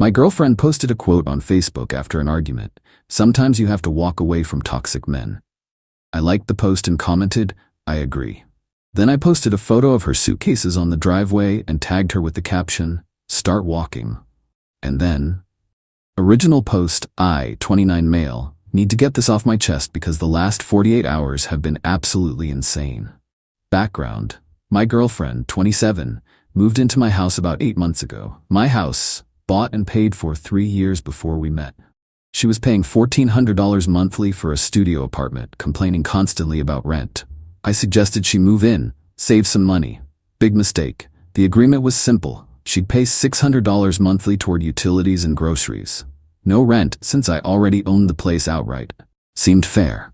My girlfriend posted a quote on Facebook after an argument. Sometimes you have to walk away from toxic men. I liked the post and commented, I agree. Then I posted a photo of her suitcases on the driveway and tagged her with the caption, start walking. And then, original post, I, 29 male, need to get this off my chest because the last 48 hours have been absolutely insane. Background, my girlfriend, 27, moved into my house about 8 months ago. My house, bought and paid for 3 years before we met. She was paying $1,400 monthly for a studio apartment, complaining constantly about rent. I suggested she move in, save some money. Big mistake. The agreement was simple. She'd pay $600 monthly toward utilities and groceries. No rent since I already owned the place outright. Seemed fair.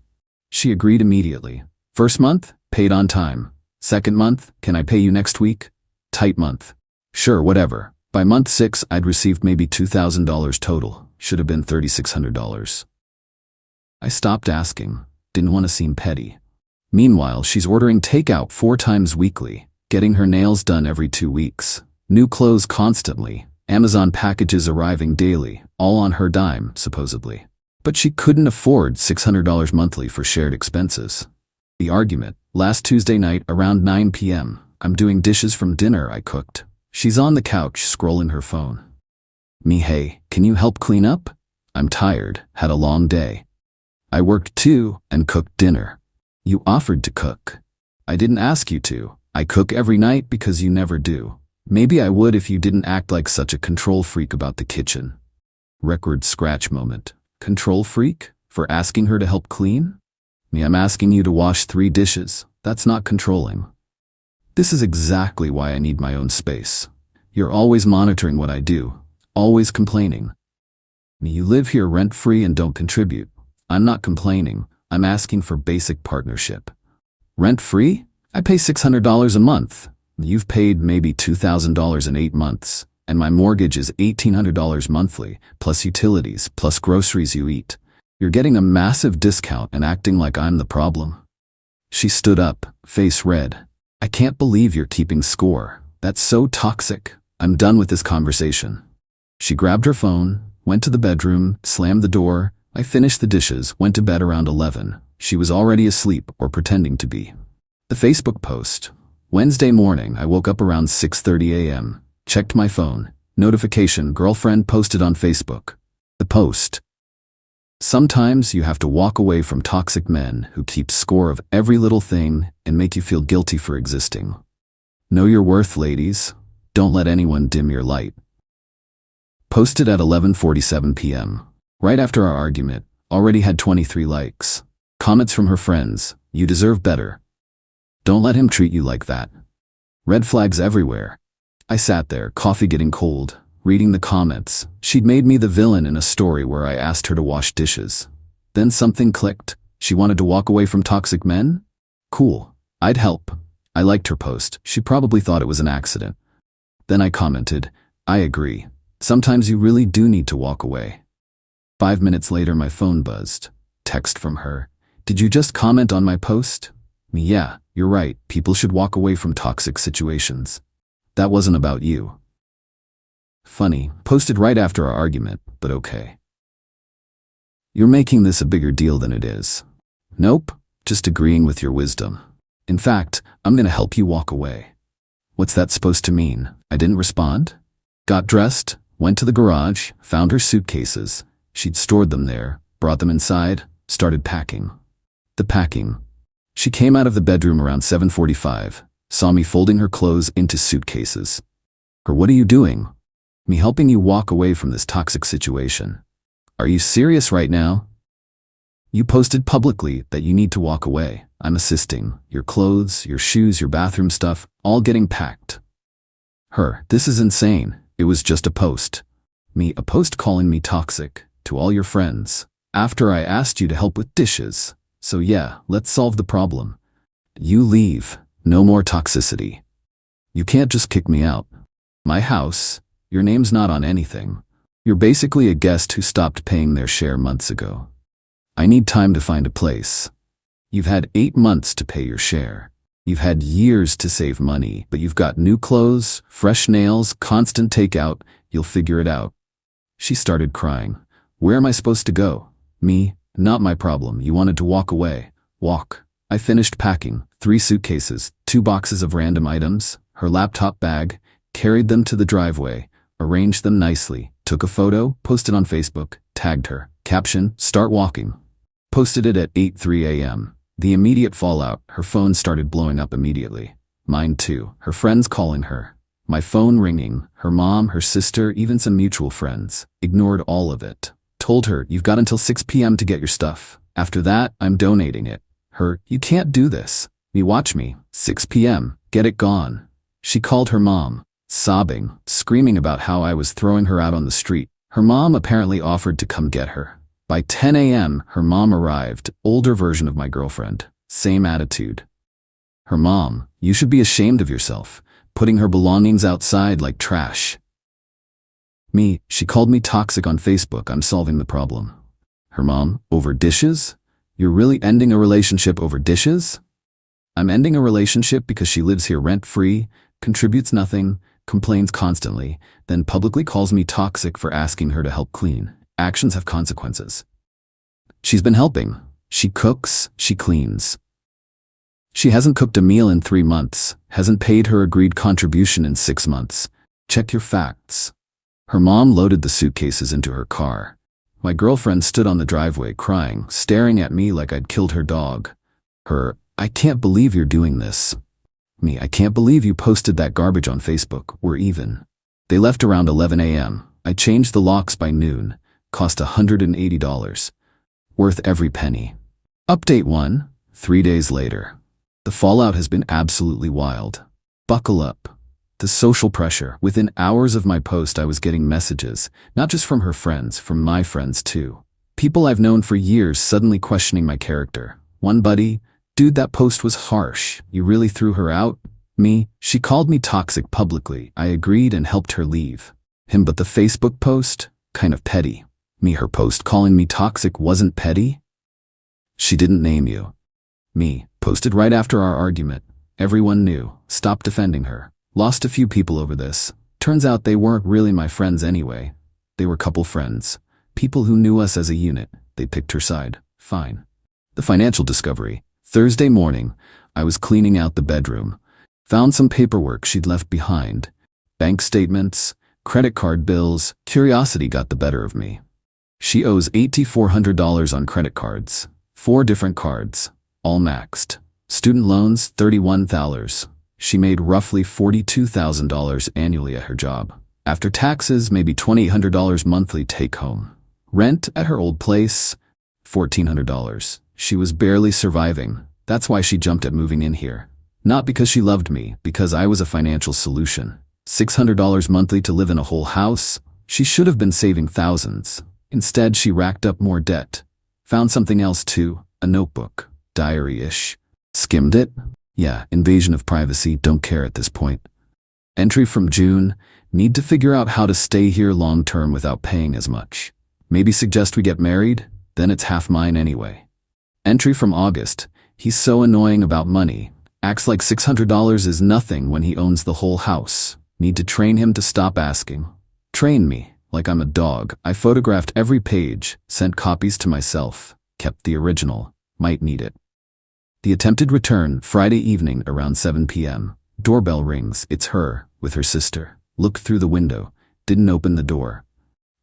She agreed immediately. First month, paid on time. Second month, can I pay you next week? Tight month. Sure, whatever. By month 6, I'd received maybe $2,000 total. Should have been $3,600. I stopped asking. Didn't want to seem petty. Meanwhile, she's ordering takeout 4 times weekly, getting her nails done every 2 weeks. New clothes constantly, Amazon packages arriving daily, all on her dime, supposedly. But she couldn't afford $600 monthly for shared expenses. The argument, last Tuesday night around 9 p.m. I'm doing dishes from dinner I cooked. She's on the couch scrolling her phone. Me, hey, can you help clean up? I'm tired, had a long day. I worked too and cooked dinner. You offered to cook. I didn't ask you to. I cook every night because you never do. Maybe I would if you didn't act like such a control freak about the kitchen. Record scratch moment. Control freak? For asking her to help clean? Me, I'm asking you to wash 3 dishes. That's not controlling. This is exactly why I need my own space. You're always monitoring what I do. Always complaining. Me, you live here rent-free and don't contribute. I'm not complaining. I'm asking for basic partnership. Rent-free? I pay $600 a month. You've paid maybe $2,000 in 8 months, and my mortgage is $1,800 monthly, plus utilities, plus groceries you eat. You're getting a massive discount and acting like I'm the problem. She stood up, face red. I can't believe you're keeping score. That's so toxic. I'm done with this conversation. She grabbed her phone, went to the bedroom, slammed the door. I finished the dishes, went to bed around 11. She was already asleep or pretending to be. The Facebook post. Wednesday morning, I woke up around 6:30 a.m., checked my phone. Notification, girlfriend posted on Facebook. The post. Sometimes you have to walk away from toxic men who keep score of every little thing and make you feel guilty for existing. Know your worth, ladies. Don't let anyone dim your light. Posted at 11:47 p.m. Right after our argument, already had 23 likes. Comments from her friends, you deserve better. Don't let him treat you like that. Red flags everywhere. I sat there, coffee getting cold, reading the comments. She'd made me the villain in a story where I asked her to wash dishes. Then something clicked. She wanted to walk away from toxic men? Cool. I'd help. I liked her post. She probably thought it was an accident. Then I commented, I agree. Sometimes you really do need to walk away. 5 minutes later, my phone buzzed. Text from her. Did you just comment on my post? Me, yeah, you're right. People should walk away from toxic situations. That wasn't about you. Funny, posted right after our argument, but okay. You're making this a bigger deal than it is. Nope, just agreeing with your wisdom. In fact, I'm gonna help you walk away. What's that supposed to mean? I didn't respond? Got dressed, went to the garage, found her suitcases. She'd stored them there, brought them inside, started packing. The packing. She came out of the bedroom around 7:45, saw me folding her clothes into suitcases. Her, what are you doing? Me helping you walk away from this toxic situation. Are you serious right now? You posted publicly that you need to walk away. I'm assisting. Your clothes, your shoes, your bathroom stuff, all getting packed. Her, this is insane. It was just a post. Me, a post calling me toxic to all your friends. After I asked you to help with dishes. So yeah, let's solve the problem. You leave. No more toxicity. You can't just kick me out. My house, your name's not on anything. You're basically a guest who stopped paying their share months ago. I need time to find a place. You've had 8 months to pay your share. You've had years to save money, but you've got new clothes, fresh nails, constant takeout. You'll figure it out. She started crying. Where am I supposed to go? Me, not my problem. You wanted to walk away. Walk. I finished packing 3 suitcases, 2 boxes of random items, her laptop bag, carried them to the driveway, arranged them nicely, took a photo, posted on Facebook, tagged her. Caption, start walking. Posted it at 8:03 a.m. The immediate fallout, her phone started blowing up immediately. Mine too, her friends calling her. My phone ringing, her mom, her sister, even some mutual friends. Ignored all of it. Told her, you've got until 6 p.m. to get your stuff. After that, I'm donating it. Her, you can't do this. Me, watch me. 6 p.m. Get it gone. She called her mom, sobbing, screaming about how I was throwing her out on the street. Her mom apparently offered to come get her. By 10 a.m., her mom arrived, older version of my girlfriend. Same attitude. Her mom, you should be ashamed of yourself, putting her belongings outside like trash. Me, she called me toxic on Facebook. I'm solving the problem. Her mom, over dishes? You're really ending a relationship over dishes? I'm ending a relationship because she lives here rent-free, contributes nothing, complains constantly, then publicly calls me toxic for asking her to help clean. Actions have consequences. She's been helping. She cooks, she cleans. She hasn't cooked a meal in 3 months, hasn't paid her agreed contribution in 6 months. Check your facts. Her mom loaded the suitcases into her car. My girlfriend stood on the driveway crying, staring at me like I'd killed her dog. Her, I can't believe you're doing this. Me, I can't believe you posted that garbage on Facebook. We're even. They left around 11 a.m. I changed the locks by noon. Cost $180. Worth every penny. Update 1, 3 days later. The fallout has been absolutely wild. Buckle up. The social pressure. Within hours of my post, I was getting messages, not just from her friends, from my friends too. People I've known for years suddenly questioning my character. One buddy, dude, that post was harsh. You really threw her out? Me, she called me toxic publicly. I agreed and helped her leave. Him, but the Facebook post? Kind of petty. Me, her post calling me toxic wasn't petty? She didn't name you. Me, posted right after our argument. Everyone knew. Stopped defending her. Lost a few people over this. Turns out they weren't really my friends anyway. They were couple friends. People who knew us as a unit. They picked her side. Fine. The financial discovery. Thursday morning, I was cleaning out the bedroom. Found some paperwork she'd left behind. Bank statements, credit card bills. Curiosity got the better of me. She owes $8,400 on credit cards. 4 different cards. All maxed. Student loans, $31,000. She made roughly $42,000 annually at her job. After taxes, maybe $2,800 monthly take home. Rent at her old place, $1,400. She was barely surviving. That's why she jumped at moving in here. Not because she loved me, because I was a financial solution. $600 monthly to live in a whole house? She should have been saving thousands. Instead, she racked up more debt. Found something else too, a notebook. Diary-ish. Skimmed it? Yeah, invasion of privacy, don't care at this point. Entry from June, need to figure out how to stay here long-term without paying as much. Maybe suggest we get married, then it's half mine anyway. Entry from August, he's so annoying about money, acts like $600 is nothing when he owns the whole house. Need to train him to stop asking. Train me, like I'm a dog. I photographed every page, sent copies to myself, kept the original, might need it. The attempted return, Friday evening around 7 p.m. Doorbell rings, it's her, with her sister. Looked through the window, didn't open the door.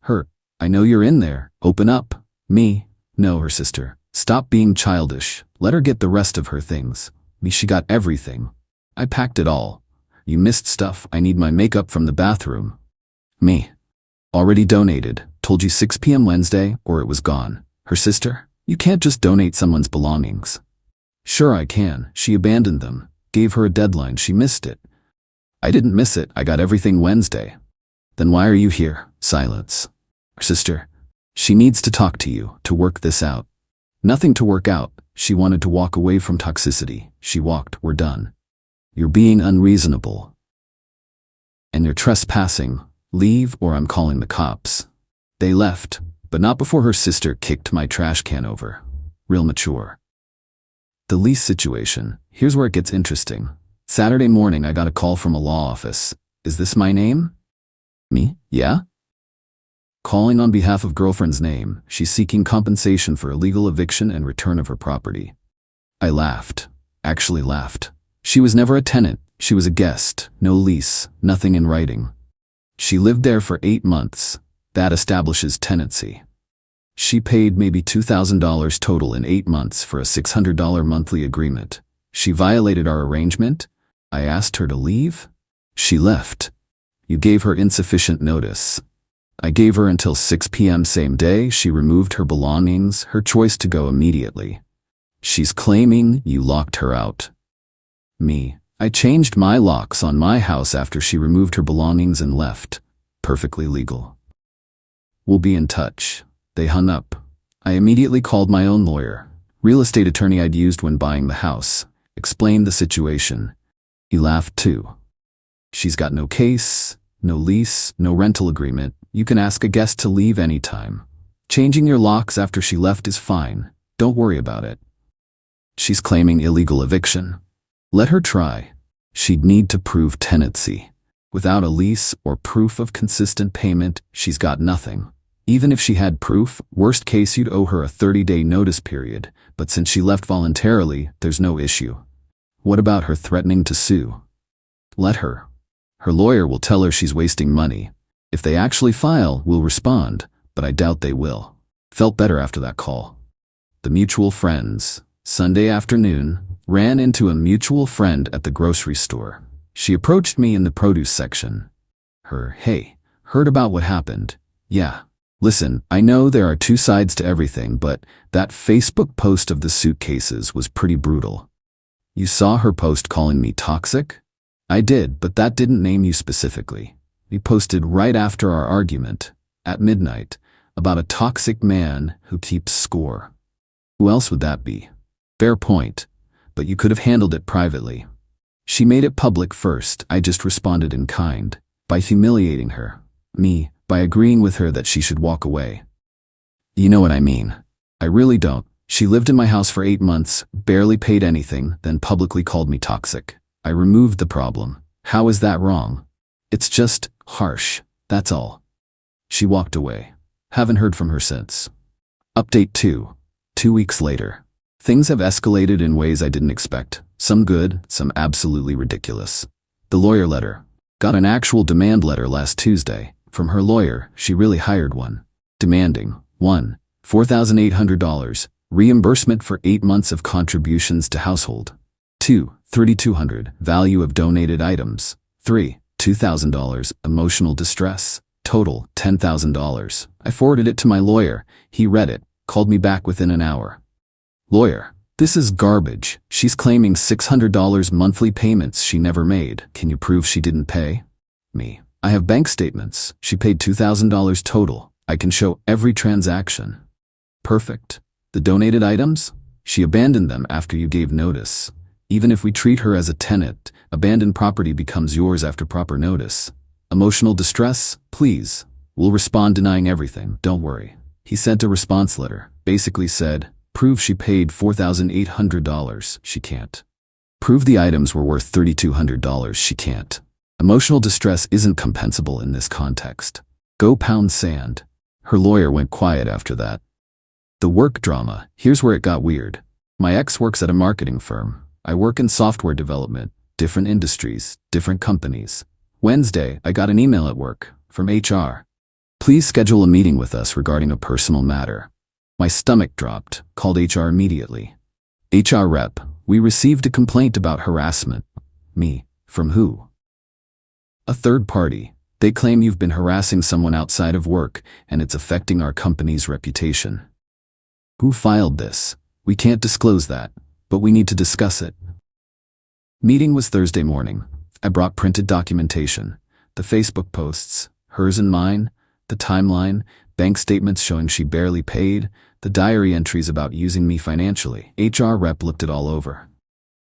Her, I know you're in there, open up. Me, no, her sister. Stop being childish, let her get the rest of her things. Me, she got everything. I packed it all. You missed stuff, I need my makeup from the bathroom. Me, already donated, told you 6 p.m. Wednesday, or it was gone. Her sister, you can't just donate someone's belongings. Sure I can, she abandoned them. Gave her a deadline, she missed it. I didn't miss it, I got everything Wednesday. Then why are you here? Silence. Her sister, she needs to talk to you, to work this out. Nothing to work out, she wanted to walk away from toxicity. She walked, we're done. You're being unreasonable. And you're trespassing. Leave or I'm calling the cops. They left, but not before her sister kicked my trash can over. Real mature. The lease situation, here's where it gets interesting. Saturday morning I got a call from a law office. Is this my name? Me? Yeah? Calling on behalf of girlfriend's name, she's seeking compensation for illegal eviction and return of her property. I laughed. Actually laughed. She was never a tenant. She was a guest. No lease. Nothing in writing. She lived there for 8 months. That establishes tenancy. She paid maybe $2,000 total in 8 months for a $600 monthly agreement. She violated our arrangement? I asked her to leave? She left. You gave her insufficient notice. I gave her until 6 p.m. same day. She removed her belongings, her choice to go immediately. She's claiming you locked her out. Me. I changed my locks on my house after she removed her belongings and left. Perfectly legal. We'll be in touch. They hung up. I immediately called my own lawyer, real estate attorney I'd used when buying the house, explained the situation. He laughed too. She's got no case, no lease, no rental agreement. You can ask a guest to leave anytime. Changing your locks after she left is fine. Don't worry about it. She's claiming illegal eviction. Let her try. She'd need to prove tenancy. Without a lease or proof of consistent payment, she's got nothing. Even if she had proof, worst case you'd owe her a 30-day notice period, but since she left voluntarily, there's no issue. What about her threatening to sue? Let her. Her lawyer will tell her she's wasting money. If they actually file, we'll respond, but I doubt they will. Felt better after that call. The mutual friends. Sunday afternoon, ran into a mutual friend at the grocery store. She approached me in the produce section. Hey, heard about what happened? Yeah. Listen, I know there are 2 sides to everything, but that Facebook post of the suitcases was pretty brutal. You saw her post calling me toxic? I did, but that didn't name you specifically. We posted right after our argument, at midnight, about a toxic man who keeps score. Who else would that be? Fair point, but you could have handled it privately. She made it public first. I just responded in kind, by humiliating her. Me, by agreeing with her that she should walk away. You know what I mean. I really don't. She lived in my house for 8 months, barely paid anything, then publicly called me toxic. I removed the problem. How is that wrong? It's just harsh, that's all. She walked away. Haven't heard from her since. Update 2. 2 weeks later. Things have escalated in ways I didn't expect. Some good, some absolutely ridiculous. The lawyer letter. Got an actual demand letter last Tuesday. From her lawyer, she really hired one. Demanding 1. $4,800. Reimbursement for 8 months of contributions to household. 2. $3,200. Value of donated items. 3. $2,000. Emotional distress. Total $10,000. I forwarded it to my lawyer. He read it, called me back within an hour. Lawyer, this is garbage. She's claiming $600 monthly payments she never made. Can you prove she didn't pay? Me. I have bank statements. She paid $2,000 total. I can show every transaction. Perfect. The donated items? She abandoned them after you gave notice. Even if we treat her as a tenant, abandoned property becomes yours after proper notice. Emotional distress? Please. We'll respond denying everything. Don't worry. He sent a response letter. Basically said, prove she paid $4,800. She can't. Prove the items were worth $3,200. She can't. Emotional distress isn't compensable in this context. Go pound sand. Her lawyer went quiet after that. The work drama. Here's where it got weird. My ex works at a marketing firm. I work in software development, different industries, different companies. Wednesday, I got an email at work from HR. Please schedule a meeting with us regarding a personal matter. My stomach dropped, called HR immediately. HR rep, we received a complaint about harassment. Me, from who? A third party. They claim you've been harassing someone outside of work and it's affecting our company's reputation. Who filed this? We can't disclose that, but we need to discuss it. Meeting was Thursday morning. I brought printed documentation, the Facebook posts, hers and mine, the timeline, bank statements showing she barely paid, the diary entries about using me financially. HR rep looked it all over.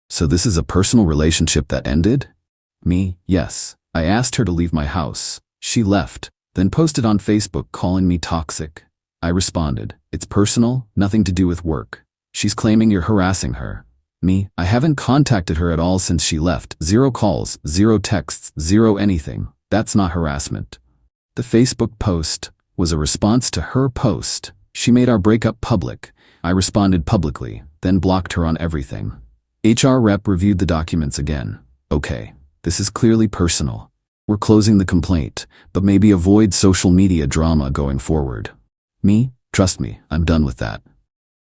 So this is a personal relationship that ended? Me, yes. I asked her to leave my house. She left, then posted on Facebook calling me toxic. I responded, it's personal, nothing to do with work. She's claiming you're harassing her. Me, I haven't contacted her at all since she left. 0 calls, 0 texts, 0 anything. That's not harassment. The Facebook post, was a response to her post. She made our breakup public. I responded publicly, then blocked her on everything. HR rep reviewed the documents again. Okay, this is clearly personal. We're closing the complaint, but maybe avoid social media drama going forward. Me? Trust me, I'm done with that.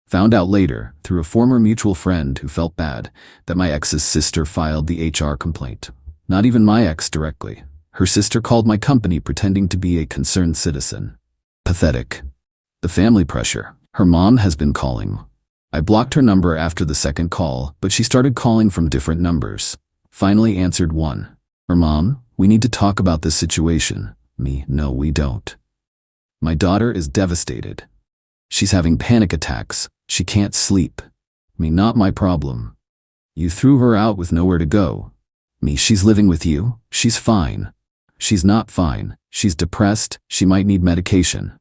Found out later, through a former mutual friend who felt bad, that my ex's sister filed the HR complaint. Not even my ex directly. Her sister called my company pretending to be a concerned citizen. Pathetic. The family pressure. Her mom has been calling. I blocked her number after the second call, but she started calling from different numbers. Finally answered one. Her mom, we need to talk about this situation. Me, no we don't. My daughter is devastated. She's having panic attacks. She can't sleep. Me, not my problem. You threw her out with nowhere to go. Me, she's living with you. She's fine. She's not fine. She's depressed. She might need medication.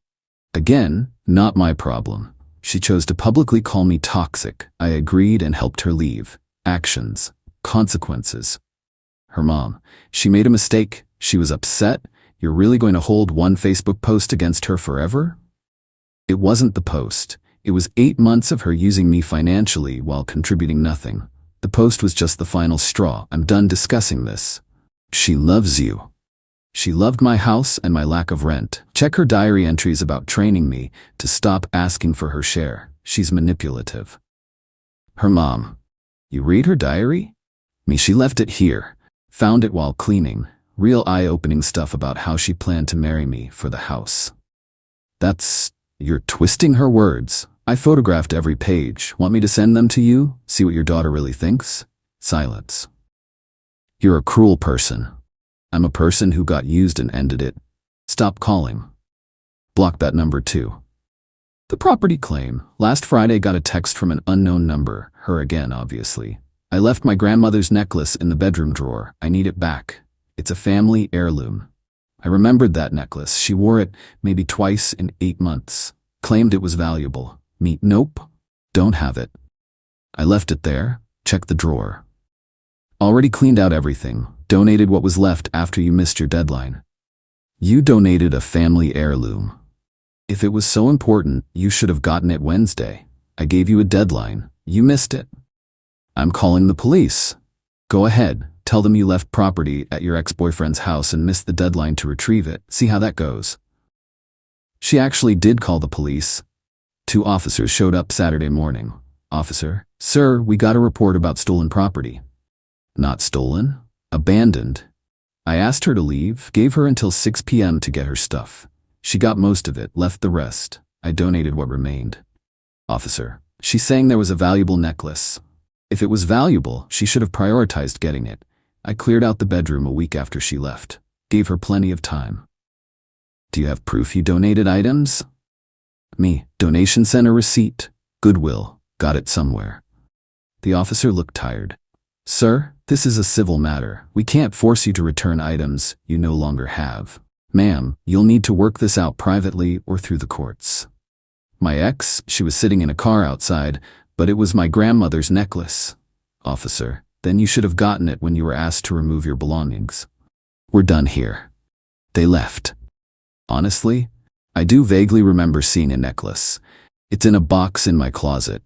Again, not my problem. She chose to publicly call me toxic. I agreed and helped her leave. Actions. Consequences. Her mom. She made a mistake. She was upset. You're really going to hold one Facebook post against her forever? It wasn't the post. It was 8 months of her using me financially while contributing nothing. The post was just the final straw. I'm done discussing this. She loves you. She loved my house and my lack of rent. Check her diary entries about training me to stop asking for her share. She's manipulative. Her mom. You read her diary? Me, she left it here. Found it while cleaning. Real eye-opening stuff about how she planned to marry me for the house. You're twisting her words. I photographed every page. Want me to send them to you? See what your daughter really thinks? Silence. You're a cruel person. I'm a person who got used and ended it. Stop calling. Block that number too. The property claim. Last Friday got a text from an unknown number. Her again, obviously. I left my grandmother's necklace in the bedroom drawer. I need it back. It's a family heirloom. I remembered that necklace. She wore it maybe twice in 8 months. Claimed it was valuable. Me, nope. Don't have it. I left it there. Check the drawer. Already cleaned out everything. Donated what was left after you missed your deadline. You donated a family heirloom. If it was so important, you should have gotten it Wednesday. I gave you a deadline. You missed it. I'm calling the police. Go ahead. Tell them you left property at your ex-boyfriend's house and missed the deadline to retrieve it. See how that goes. She actually did call the police. 2 officers showed up Saturday morning. Officer, sir, we got a report about stolen property. Not stolen. Abandoned. I asked her to leave, gave her until 6 p.m. to get her stuff. She got most of it, left the rest. I donated what remained. Officer, she's saying there was a valuable necklace. If it was valuable, she should have prioritized getting it. I cleared out the bedroom a week after she left. Gave her plenty of time. Do you have proof you donated items? Me, donation center receipt. Goodwill. Got it somewhere. The officer looked tired. Sir, this is a civil matter. We can't force you to return items you no longer have. Ma'am, you'll need to work this out privately or through the courts. My ex, she was sitting in a car outside, but it was my grandmother's necklace. Officer, then you should have gotten it when you were asked to remove your belongings. We're done here. They left. Honestly, I do vaguely remember seeing a necklace. It's in a box in my closet.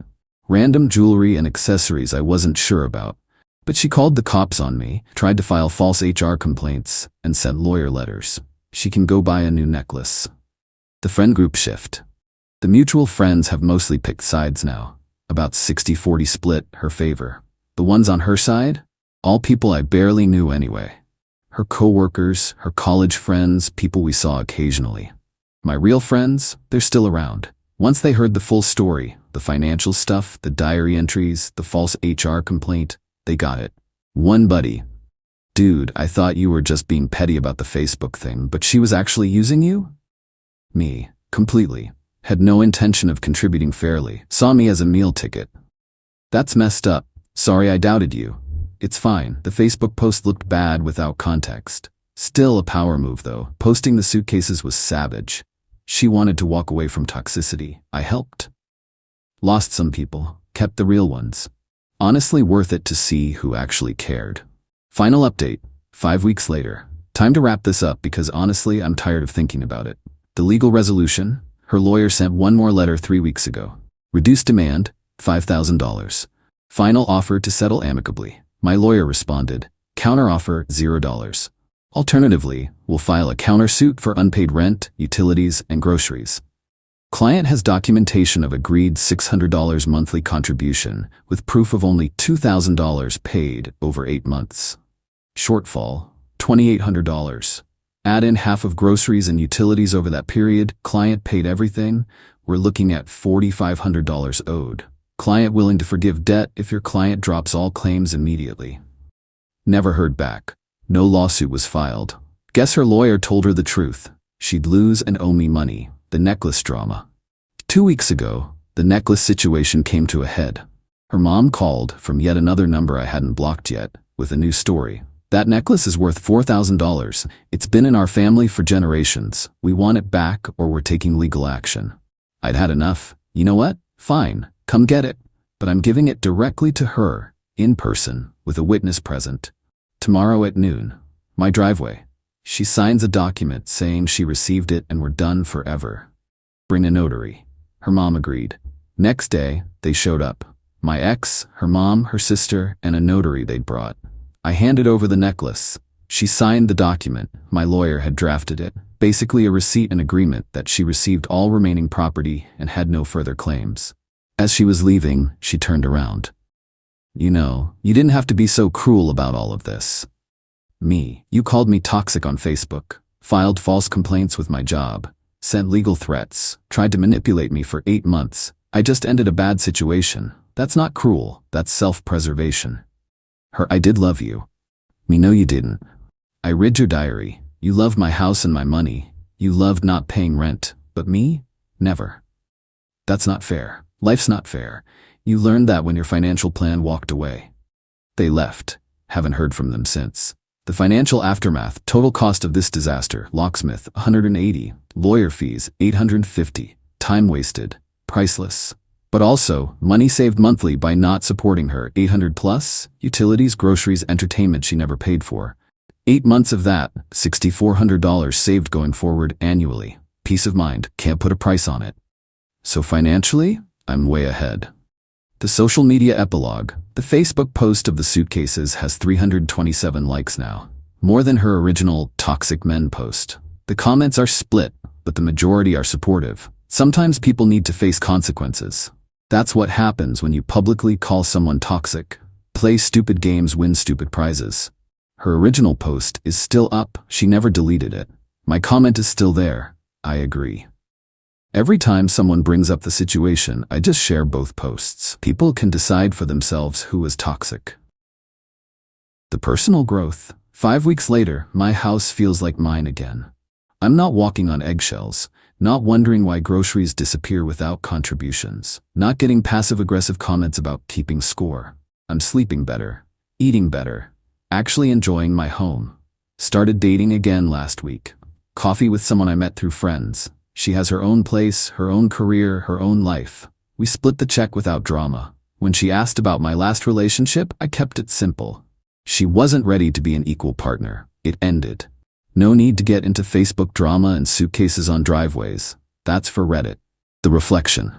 Random jewelry and accessories I wasn't sure about. But she called the cops on me, tried to file false HR complaints, and sent lawyer letters. She can go buy a new necklace. The friend group shift. The mutual friends have mostly picked sides now. About 60-40 split, her favor. The ones on her side? All people I barely knew anyway. Her co-workers, her college friends, people we saw occasionally. My real friends, they're still around. Once they heard the full story, the financial stuff, the diary entries, the false HR complaint, they got it. One buddy. Dude, I thought you were just being petty about the Facebook thing, but she was actually using you? Me, completely. Had no intention of contributing fairly. Saw me as a meal ticket. That's messed up. Sorry I doubted you. It's fine. The Facebook post looked bad without context. Still a power move though. Posting the suitcases was savage. She wanted to walk away from toxicity. I helped. Lost some people, kept the real ones. Honestly worth it to see who actually cared. Final update, 5 weeks later. Time to wrap this up because honestly I'm tired of thinking about it. The legal resolution? Her lawyer sent one more letter 3 weeks ago. Reduced demand, $5,000. Final offer to settle amicably. My lawyer responded. Counteroffer, $0. Alternatively, we'll file a countersuit for unpaid rent, utilities, and groceries. Client has documentation of agreed $600 monthly contribution with proof of only $2,000 paid over 8 months. Shortfall, $2,800. Add in half of groceries and utilities over that period, client paid everything, we're looking at $4,500 owed. Client willing to forgive debt if your client drops all claims immediately. Never heard back. No lawsuit was filed. Guess her lawyer told her the truth. She'd lose and owe me money. The necklace drama. 2 weeks ago, the necklace situation came to a head. Her mom called from yet another number I hadn't blocked yet, with a new story. That necklace is worth $4,000. It's been in our family for generations. We want it back or we're taking legal action. I'd had enough. You know what? Fine, come get it. But I'm giving it directly to her, in person, with a witness present. Tomorrow at noon. My driveway. She signs a document saying she received it and we're done forever. Bring a notary. Her mom agreed. Next day, they showed up. My ex, her mom, her sister, and a notary they'd brought. I handed over the necklace. She signed the document. My lawyer had drafted it. Basically a receipt and agreement that she received all remaining property and had no further claims. As she was leaving, she turned around. You know, you didn't have to be so cruel about all of this. Me. You called me toxic on Facebook, filed false complaints with my job, sent legal threats, tried to manipulate me for 8 months. I just ended a bad situation. That's not cruel, that's self-preservation. Her, I did love you. Me, no you didn't. I read your diary. You loved my house and my money. You loved not paying rent. But me? Never. That's not fair. Life's not fair. You learned that when your financial plan walked away. They left. Haven't heard from them since. The financial aftermath, total cost of this disaster, locksmith, $180, lawyer fees, $850, time wasted, priceless. But also, money saved monthly by not supporting her, $800 plus, utilities, groceries, entertainment she never paid for. 8 months of that, $6,400 saved going forward annually. Peace of mind, can't put a price on it. So financially, I'm way ahead. The social media epilogue. The Facebook post of the suitcases has 327 likes now. More than her original Toxic Men post. The comments are split, but the majority are supportive. Sometimes people need to face consequences. That's what happens when you publicly call someone toxic. Play stupid games, win stupid prizes. Her original post is still up. She never deleted it. My comment is still there. I agree. Every time someone brings up the situation, I just share both posts. People can decide for themselves who is toxic. The personal growth. 5 weeks later, my house feels like mine again. I'm not walking on eggshells, not wondering why groceries disappear without contributions, not getting passive-aggressive comments about keeping score. I'm sleeping better, eating better, actually enjoying my home. Started dating again last week. Coffee with someone I met through friends. She has her own place, her own career, her own life. We split the check without drama. When she asked about my last relationship, I kept it simple. She wasn't ready to be an equal partner. It ended. No need to get into Facebook drama and suitcases on driveways. That's for Reddit. The reflection.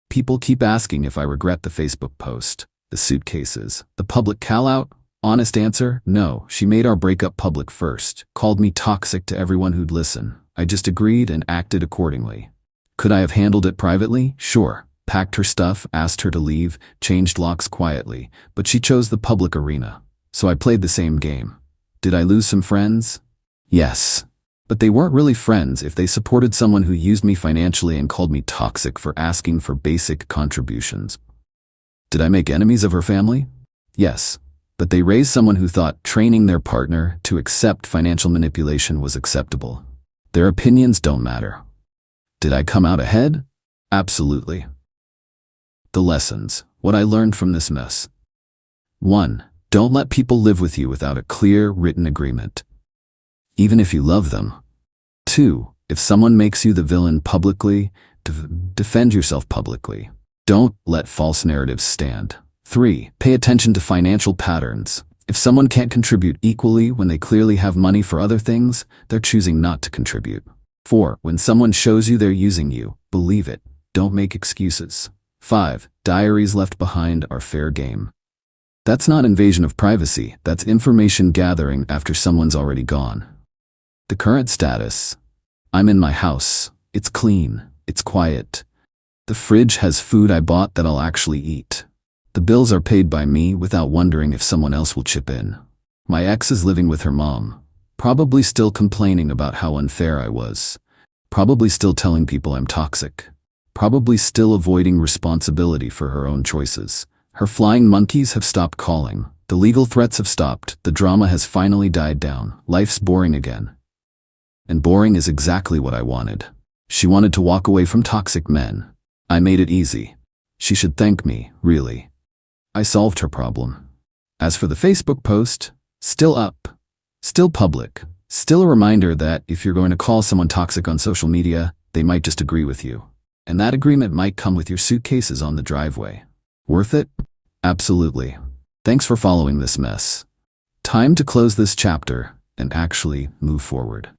People keep asking if I regret the Facebook post, the suitcases, the public call-out. Honest answer, no. She made our breakup public first, called me toxic to everyone who'd listen. I just agreed and acted accordingly. Could I have handled it privately? Sure. Packed her stuff, asked her to leave, changed locks quietly, but she chose the public arena. So I played the same game. Did I lose some friends? Yes. But they weren't really friends if they supported someone who used me financially and called me toxic for asking for basic contributions. Did I make enemies of her family? Yes. But they raised someone who thought training their partner to accept financial manipulation was acceptable. Their opinions don't matter. Did I come out ahead? Absolutely. The lessons. What I learned from this mess. 1. Don't let people live with you without a clear, written agreement, even if you love them. 2. If someone makes you the villain publicly, defend yourself publicly. Don't let false narratives stand. 3. Pay attention to financial patterns. If someone can't contribute equally when they clearly have money for other things, they're choosing not to contribute. 4. When someone shows you they're using you, believe it. Don't make excuses. 5. Diaries left behind are fair game. That's not invasion of privacy, that's information gathering after someone's already gone. The current status. I'm in my house. It's clean. It's quiet. The fridge has food I bought that I'll actually eat. The bills are paid by me without wondering if someone else will chip in. My ex is living with her mom. Probably still complaining about how unfair I was. Probably still telling people I'm toxic. Probably still avoiding responsibility for her own choices. Her flying monkeys have stopped calling. The legal threats have stopped. The drama has finally died down. Life's boring again. And boring is exactly what I wanted. She wanted to walk away from toxic men. I made it easy. She should thank me, really. I solved her problem. As for the Facebook post, still up. Still public. Still a reminder that if you're going to call someone toxic on social media, they might just agree with you. And that agreement might come with your suitcases on the driveway. Worth it? Absolutely. Thanks for following this mess. Time to close this chapter and actually move forward.